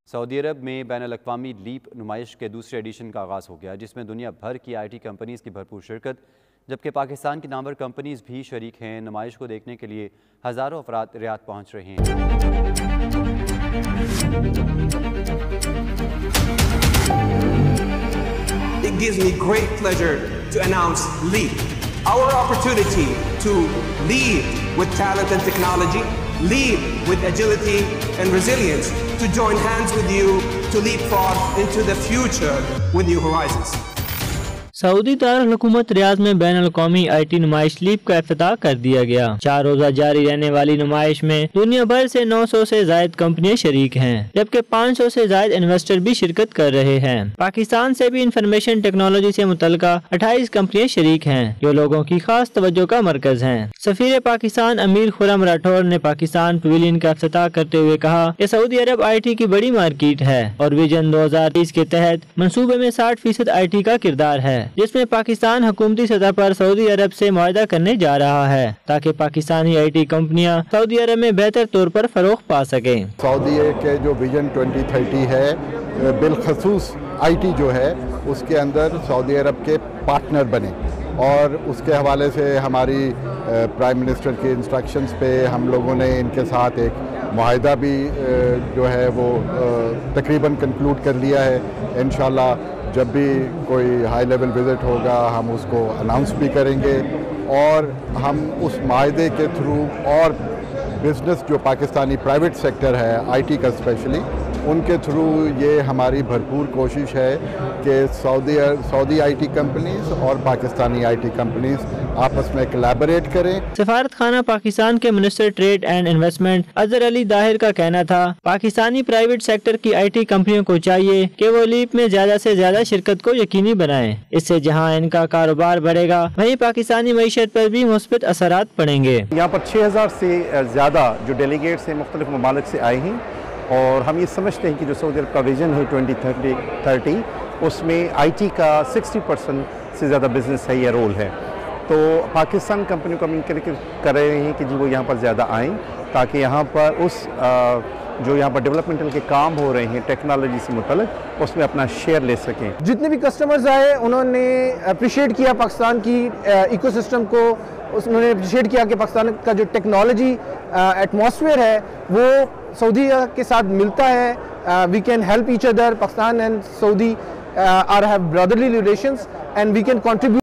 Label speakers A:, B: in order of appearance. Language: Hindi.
A: सऊदी अरब में बैनुल-अक़वामी लीप नुमाइश के दूसरे एडिशन का आगाज़ हो गया, जिसमें दुनिया भर की IT कंपनीज़ की भरपूर शिरकत, जबकि पाकिस्तान की नामवर कंपनीज़ भी शरीक हैं। नुमाइश को देखने के लिए हज़ारों अफराद रियाद पहुँच रहे हैं।
B: It gives me great pleasure to announce LEAP, our opportunity to lead with talent and technology, lead with agility and resilience, to join hands with you to leapfrog into the future with new horizons.
C: Saudi Darul हुकूमत रियाद में बैनुल-अक़वामी IT नुमाइश लीप का इफ्तिताह कर दिया गया। 4 रोज़ा जारी रहने वाली नुमाइश में दुनिया भर से 900 से जायद कंपनियां शरीक हैं, जबकि 500 से जायद इन्वेस्टर भी शिरकत कर रहे हैं। पाकिस्तान से भी इंफॉर्मेशन टेक्नोलॉजी से मुतल्लिका 28 कंपनियां शरीक हैं, जो लोगों की खास तवज्जो का मरकज हैं। सफीर पाकिस्तान अमीर खुर्रम राठौर ने पाकिस्तान पवेलियन का इफ्तिताह करते हुए कहा कि सऊदी अरब IT की बड़ी मार्केट है और विजन 2030 के तहत मंसूबे में 60% IT का किरदार है, जिसमें पाकिस्तान हुकूमती सतह पर सऊदी अरब से मुआहदा करने जा रहा है ताकि पाकिस्तानी IT कंपनियां सऊदी अरब में बेहतर तौर पर फरोख पा सकें।
D: सऊदी के जो विजन 2030 है, बिलखसूस IT जो है उसके अंदर सऊदी अरब के पार्टनर बने, और उसके हवाले से हमारी प्राइम मिनिस्टर के इंस्ट्रक्शंस पे हम लोगों ने इनके साथ एक मुआहदा भी जो है वो तकरीबन कंक्लूड कर लिया है। इंशाल्लाह जब भी कोई हाई लेवल विज़िट होगा हम उसको अनाउंस भी करेंगे, और हम उस मुआहदे के थ्रू और बिज़नेस जो पाकिस्तानी प्राइवेट सेक्टर है IT का स्पेशली, उनके थ्रू ये हमारी भरपूर कोशिश है कि सऊदी IT कंपनीज और पाकिस्तानी IT कंपनीज आपस में कोलैबोरेट करें।
C: सफारत खाना पाकिस्तान के minister trade and investment Azhar Ali Dahir का कहना था, पाकिस्तानी प्राइवेट सेक्टर की IT कंपनियों को चाहिए कि वो लीप में ज्यादा से ज्यादा शिरकत को यकीनी बनाएं। इससे जहां इनका कारोबार बढ़ेगा, वहीं पाकिस्तानी मईशत पर भी मुस्बित असरात पड़ेंगे।
E: यहाँ पर 6000 से ज्यादा जो डेलीगेट्स हैं मुख्तलिफ ममालिक से आए हैं, और हम ये समझते हैं कि जो सऊदी अरब का विजन है 2030 उसमें IT का 60% से ज़्यादा बिजनेस है या रोल है। तो पाकिस्तान कंपनियों को हम इनकरेज कर रहे हैं कि जी वो यहाँ पर ज़्यादा आएँ, ताकि यहाँ पर उस जो यहाँ पर डेवलपमेंटल के काम हो रहे हैं टेक्नोलॉजी से मुतल्लिक, उसमें अपना शेयर ले सकें।
F: जितने भी कस्टमर्स आए उन्होंने अप्रिशिएट किया पाकिस्तान की इकोसिस्टम को, उन्होंने अप्रिशिएट किया कि पाकिस्तान का जो टेक्नोलॉजी एटमॉस्फेयर है वो सऊदी के साथ मिलता है। We can help each other, Pakistan and Saudi are have brotherly relations and we can contribute